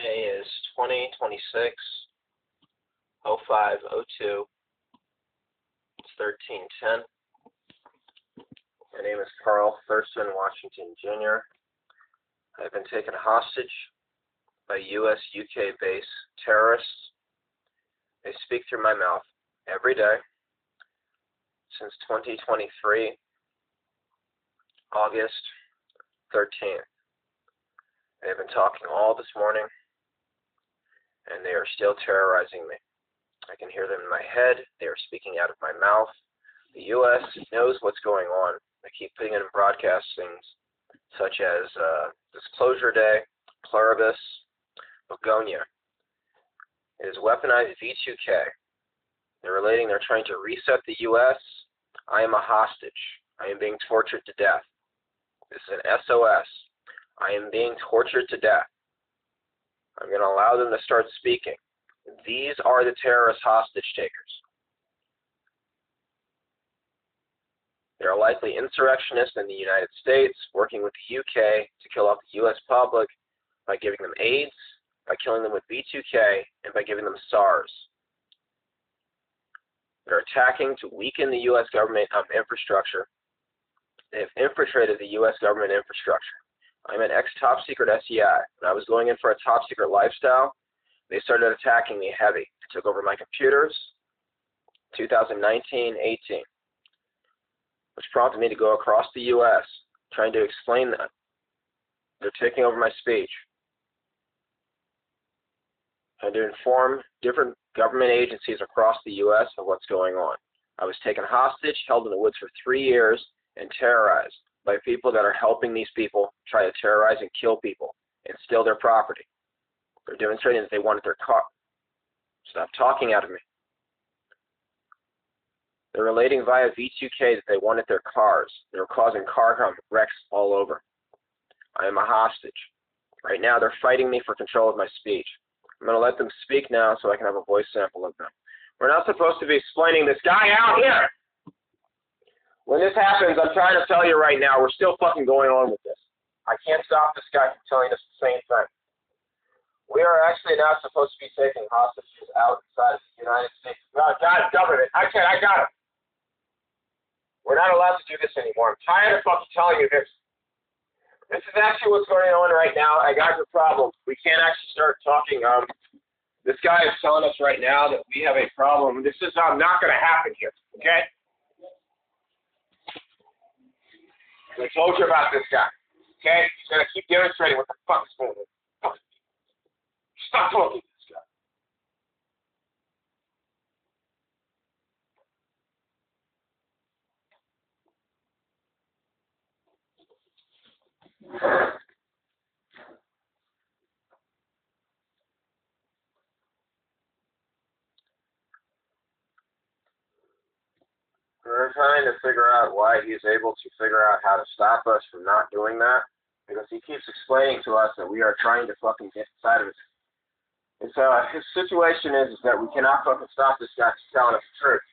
Today is 20/26/05/02. It's 13:10. My name is Carl Thurston Washington Jr. I've been taken hostage by U.S.-UK based terrorists. They speak through my mouth every day since 2023, August 13th. They've been talking all this morning, and they are still terrorizing me. I can hear them in my head. They are speaking out of my mouth. The U.S. knows what's going on. They keep putting it in broadcastings such as Disclosure Day, Pluribus, Begonia. It is weaponized V2K. They're trying to reset the U.S. I am a hostage. I am being tortured to death. This is an SOS. I am being tortured to death. I'm going to allow them to start speaking. These are the terrorist hostage takers. They are likely insurrectionists in the United States, working with the UK to kill off the U.S. public by giving them AIDS, by killing them with V2K, and by giving them SARS. They're attacking to weaken the U.S. government infrastructure. They have infiltrated the U.S. government infrastructure. I'm an ex-top secret SEI. When I was going in for a top secret lifestyle, they started attacking me heavy. They took over my computers, 2019-18, which prompted me to go across the U.S. trying to explain that. They're taking over my speech. And to inform different government agencies across the U.S. of what's going on. I was taken hostage, held in the woods for 3 years, and terrorized by people that are helping these people try to terrorize and kill people and steal their property. They're demonstrating that they wanted their car. Stop talking out of me. They're relating via V2K that they wanted their cars. They were causing car wrecks all over. I am a hostage. Right now, they're fighting me for control of my speech. I'm going to let them speak now so I can have a voice sample of them. We're not supposed to be explaining this guy out here. When this happens, I'm trying to tell you right now, we're still fucking going on with this. I can't stop this guy from telling us the same thing. We are actually not supposed to be taking hostages outside of the United States. God, government. I got it. We're not allowed to do this anymore. I'm tired of fucking telling you this. This is actually what's going on right now. I got your problem. We can't actually start talking. This guy is telling us right now that we have a problem. This is not going to happen here. Okay? I told you about this guy. Okay? He's going to keep demonstrating what the fuck is going on. Stop talking to this guy. We're trying to figure out why he's able to figure out how to stop us from not doing that, because he keeps explaining to us that we are trying to fucking get inside of it. And so his situation is that we cannot fucking stop this guy from telling us the truth.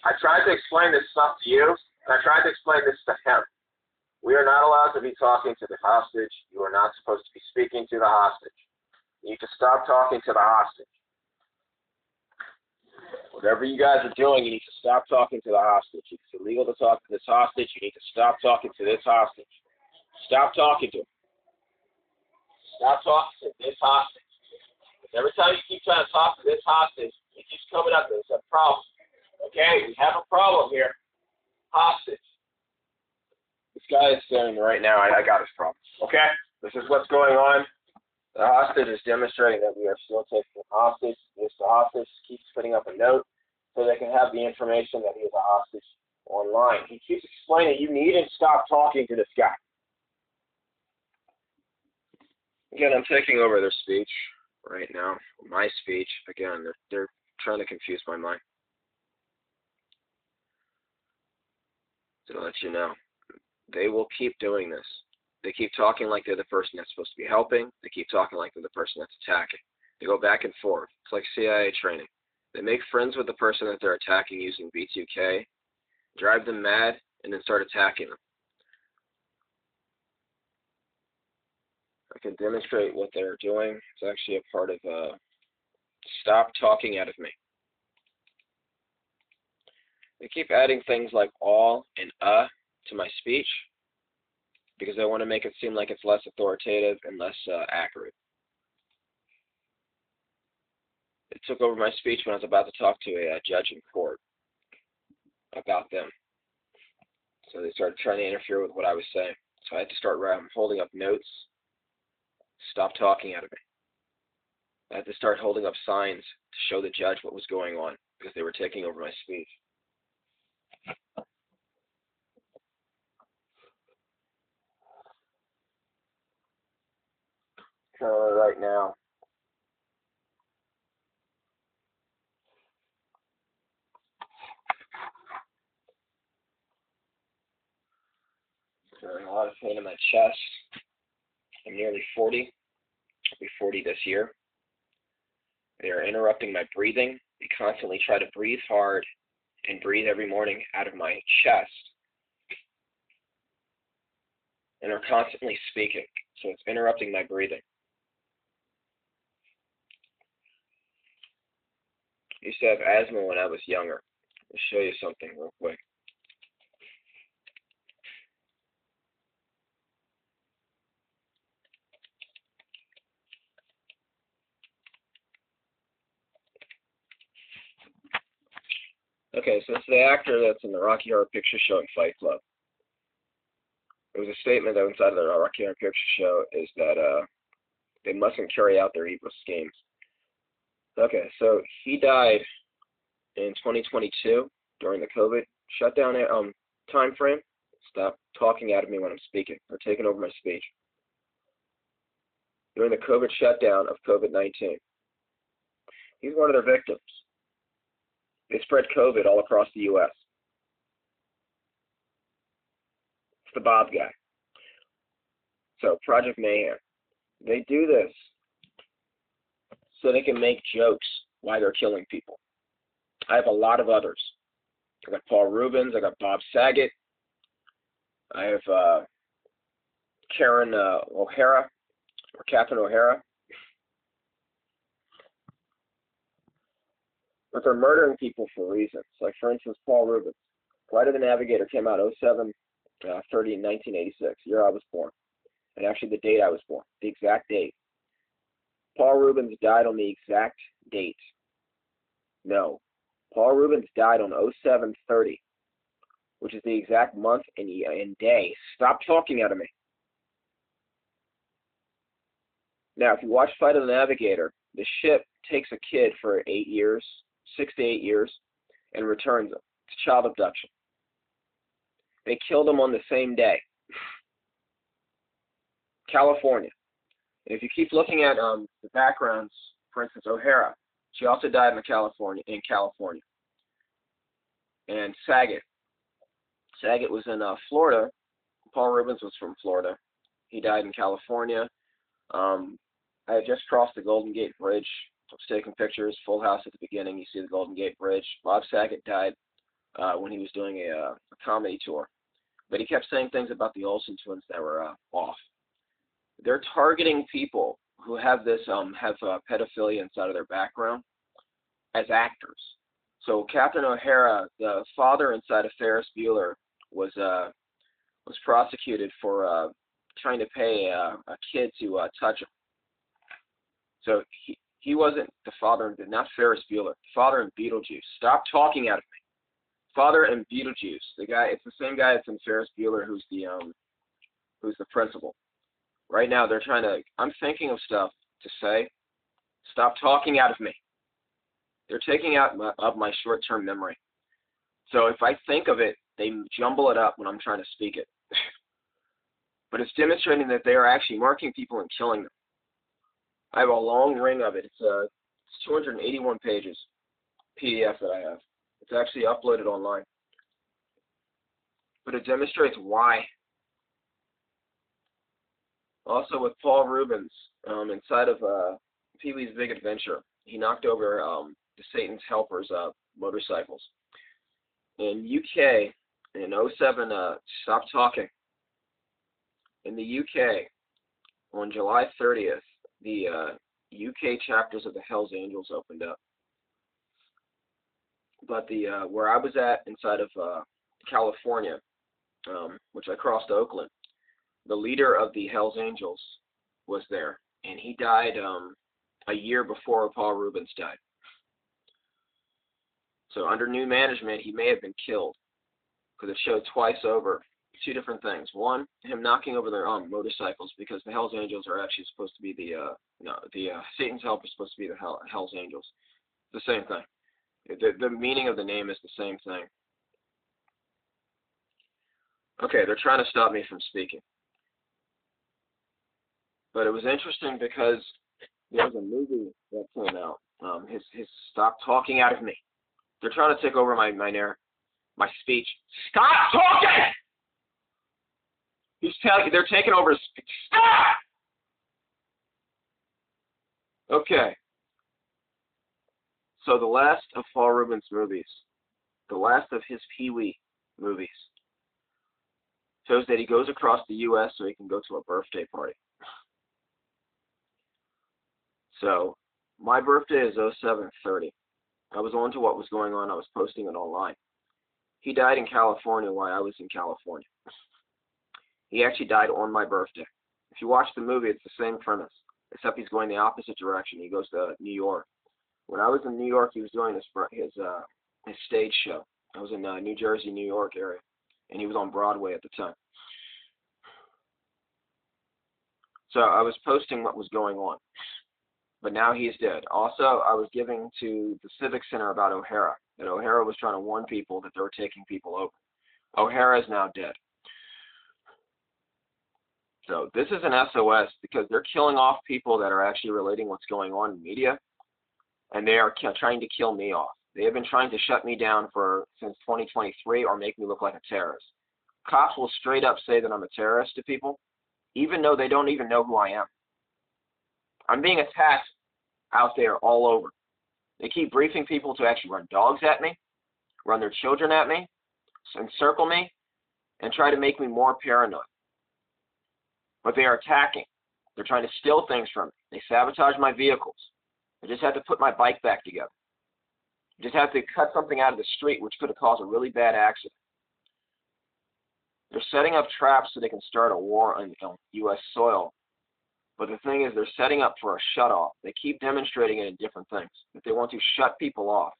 I tried to explain this stuff to you, and I tried to explain this to him. We are not allowed to be talking to the hostage. You are not supposed to be speaking to the hostage. You need to stop talking to the hostage. Whatever you guys are doing, you need to stop talking to the hostage. It's illegal to talk to this hostage. You need to stop talking to this hostage. Stop talking to him. Stop talking to this hostage. Every time you keep trying to talk to this hostage, he keeps coming up with a problem. Okay, we have a problem here. Hostage. This guy is saying right now, I got his problem. Okay, this is what's going on. The hostage is demonstrating that we are still taking a hostage. The hostage keeps putting up a note so they can have the information that he is a hostage online. He keeps explaining you need to stop talking to this guy. Again, I'm taking over their speech right now. My speech. Again, they're trying to confuse my mind. To let you know, they will keep doing this. They keep talking like they're the person that's supposed to be helping. They keep talking like they're the person that's attacking. They go back and forth. It's like CIA training. They make friends with the person that they're attacking using V2K, drive them mad, and then start attacking them. I can demonstrate what they're doing. It's actually a part of stop talking out of me. They keep adding things like all and to my speech because they want to make it seem like it's less authoritative and less accurate. It took over my speech when I was about to talk to a judge in court about them. So they started trying to interfere with what I was saying. So I had to start holding up notes. Stop talking out of me. I had to start holding up signs to show the judge what was going on because they were taking over my speech. So right now, I'm feeling a lot of pain in my chest. I'm nearly 40. I'll be 40 this year. They are interrupting my breathing. They constantly try to breathe hard and breathe every morning out of my chest. And are constantly speaking. So it's interrupting my breathing. I used to have asthma when I was younger. I'll show you something real quick. Okay, so it's the actor that's in the Rocky Horror Picture Show and Fight Club. It was a statement that inside of the Rocky Horror Picture Show is that they mustn't carry out their evil schemes. Okay, so he died in 2022 during the COVID shutdown time frame. Stop talking out of me when I'm speaking. They're taking over my speech. During the COVID shutdown of COVID-19. He's one of their victims. They spread COVID all across the U.S. It's the Bob guy. So, Project Mayhem. They do this so they can make jokes why they're killing people. I have a lot of others. I got Paul Rubens. I got Bob Saget. I have Karen O'Hara, or Catherine O'Hara. But they're murdering people for reasons. Like, for instance, Paul Rubens. Flight of the Navigator came out 07-30 in 1986, year I was born. And actually the date I was born, the exact date. Paul Rubens died on the exact date. No. Paul Rubens died on 07-30, which is the exact month and day. Stop talking out of me. Now, if you watch Flight of the Navigator, the ship takes a kid for 8 years, 6 to 8 years, and returns him. It's child abduction. They killed him on the same day. California. And if you keep looking at the backgrounds, for instance, O'Hara, she also died in California. And Saget. Saget was in Florida. Paul Rubens was from Florida. He died in California. I had just crossed the Golden Gate Bridge. I was taking pictures, Full House at the beginning. You see the Golden Gate Bridge. Bob Saget died when he was doing a comedy tour. But he kept saying things about the Olsen twins that were off. They're targeting people who have this pedophilia inside of their background as actors. So Captain O'Hara, the father inside of Ferris Bueller, was prosecuted for trying to pay a kid to touch him. So he wasn't the father, not Ferris Bueller, the father in Beetlejuice. Stop talking out of me. Father in Beetlejuice, the guy. It's the same guy that's in Ferris Bueller, who's the principal. Right now, they're trying to. I'm thinking of stuff to say. Stop talking out of me. They're taking out of my short-term memory. So if I think of it, they jumble it up when I'm trying to speak it. But it's demonstrating that they are actually marking people and killing them. I have a long ring of it. It's 281 pages, PDF that I have. It's actually uploaded online. But it demonstrates why. Also with Paul Rubens, inside of Pee-wee's Big Adventure, he knocked over the Satan's Helpers motorcycles. In UK, in 07, stop talking. In the UK, on July 30th, the UK chapters of the Hells Angels opened up. But the where I was at inside of California, which I crossed Oakland, the leader of the Hells Angels was there, and he died a year before Paul Reubens died. So under new management, he may have been killed, because it showed twice over two different things. One, him knocking over their motorcycles, because the Hells Angels are actually supposed to be the Satan's Help is supposed to be the Hells Angels. The same thing. The meaning of the name is the same thing. Okay, they're trying to stop me from speaking. But it was interesting because there was a movie that came out. His Stop Talking Out of Me. They're trying to take over my speech. Stop talking! They're taking over his speech. Stop! Okay. So the last of Paul Reubens' movies, the last of his Pee-wee movies, shows that he goes across the U.S. so he can go to a birthday party. So my birthday is 07/30. I was on to what was going on. I was posting it online. He died in California while I was in California. He actually died on my birthday. If you watch the movie, it's the same premise, except he's going the opposite direction. He goes to New York. When I was in New York, he was doing his stage show. I was in New Jersey, New York area, and he was on Broadway at the time. So I was posting what was going on. But now he's dead. Also, I was giving to the Civic Center about O'Hara, that O'Hara was trying to warn people that they were taking people over. O'Hara is now dead. So this is an SOS because they're killing off people that are actually relating what's going on in media, and they are trying to kill me off. They have been trying to shut me down since 2023 or make me look like a terrorist. Cops will straight up say that I'm a terrorist to people, even though they don't even know who I am. I'm being attacked out there all over. They keep briefing people to actually run dogs at me, run their children at me, encircle me, and try to make me more paranoid. But they are attacking. They're trying to steal things from me. They sabotage my vehicles. I just had to put my bike back together. I just had to cut something out of the street, which could have caused a really bad accident. They're setting up traps so they can start a war on U.S. soil. But the thing is, they're setting up for a shut-off. They keep demonstrating it in different things, that they want to shut people off.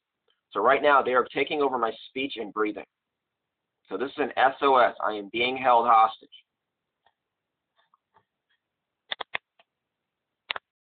So right now, they are taking over my speech and breathing. So this is an SOS. I am being held hostage.